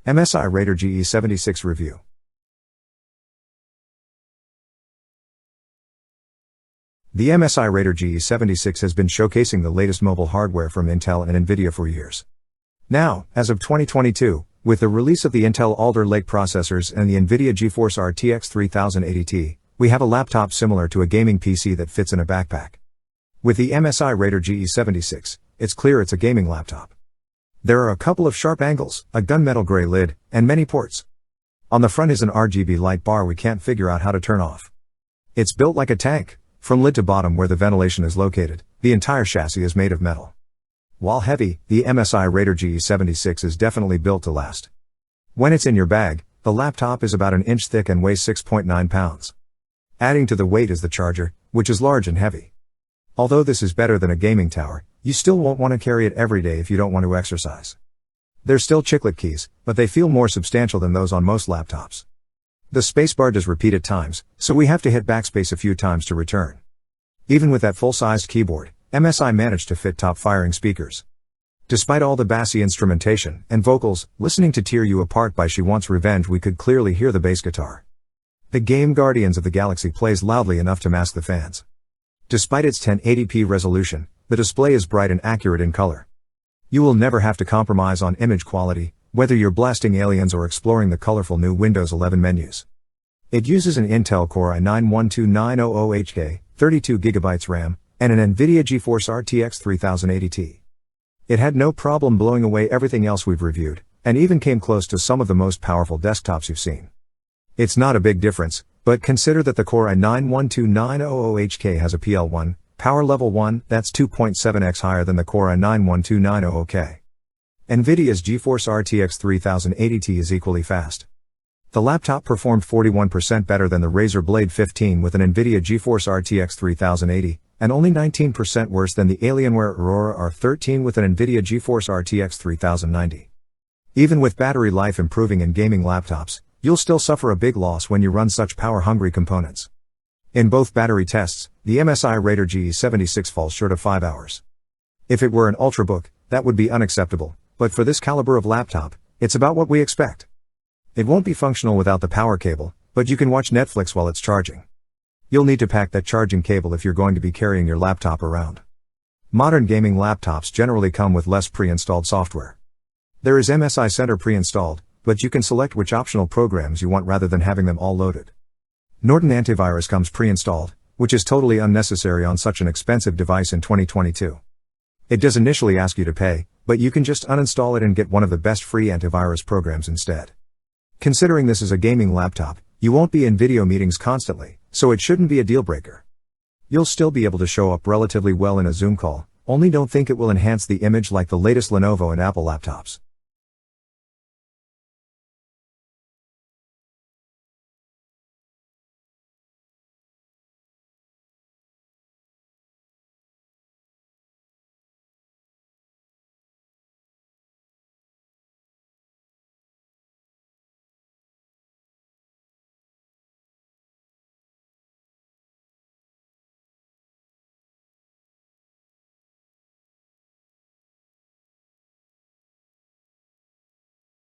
MSI Raider GE76 Review. The MSI Raider GE76 has been showcasing the latest mobile hardware from Intel and Nvidia for years. Now, as of 2022, with the release of the Intel Alder Lake processors and the Nvidia GeForce RTX 3080 Ti, we have a laptop similar to a gaming PC that fits in a backpack. With the MSI Raider GE76, it's clear it's a gaming laptop. There are a couple of sharp angles, a gunmetal gray lid, and many ports. On the front is an RGB light bar we can't figure out how to turn off. It's built like a tank. From lid to bottom where the ventilation is located, the entire chassis is made of metal. While heavy, the MSI Raider GE76 is definitely built to last. When it's in your bag, the laptop is about an inch thick and weighs 6.9 pounds. Adding to the weight is the charger, which is large and heavy. Although this is better than a gaming tower, you still won't want to carry it every day if you don't want to exercise. They're still chiclet keys, but they feel more substantial than those on most laptops. The spacebar does repeat at times, so we have to hit backspace a few times to return. Even with that full-sized keyboard, MSI managed to fit top-firing speakers. Despite all the bassy instrumentation and vocals, listening to Tear You Apart by She Wants Revenge, we could clearly hear the bass guitar. The game Guardians of the Galaxy plays loudly enough to mask the fans. Despite its 1080p resolution, the display is bright and accurate in color. You will never have to compromise on image quality, whether you're blasting aliens or exploring the colorful new Windows 11 menus. It uses an Intel Core i9-12900HK, 32GB RAM, and an Nvidia GeForce RTX 3080 Ti. It had no problem blowing away everything else we've reviewed, and even came close to some of the most powerful desktops you've seen. It's not a big difference, but consider that the Core i9-12900HK has a PL1, power level 1, that's 2.7x higher than the Core i9-12900K. Nvidia's GeForce RTX 3080 Ti is equally fast. The laptop performed 41% better than the Razer Blade 15 with an Nvidia GeForce RTX 3080, and only 19% worse than the Alienware Aurora R13 with an Nvidia GeForce RTX 3090. Even with battery life improving in gaming laptops, you'll still suffer a big loss when you run such power-hungry components. In both battery tests, the MSI Raider GE76 falls short of 5 hours. If it were an Ultrabook, that would be unacceptable, but for this caliber of laptop, it's about what we expect. It won't be functional without the power cable, but you can watch Netflix while it's charging. You'll need to pack that charging cable if you're going to be carrying your laptop around. Modern gaming laptops generally come with less pre-installed software. There is MSI Center pre-installed, but you can select which optional programs you want rather than having them all loaded. Norton Antivirus comes pre-installed, which is totally unnecessary on such an expensive device in 2022. It does initially ask you to pay, but you can just uninstall it and get one of the best free antivirus programs instead. Considering this is a gaming laptop, you won't be in video meetings constantly, so it shouldn't be a deal breaker. You'll still be able to show up relatively well in a Zoom call, only don't think it will enhance the image like the latest Lenovo and Apple laptops.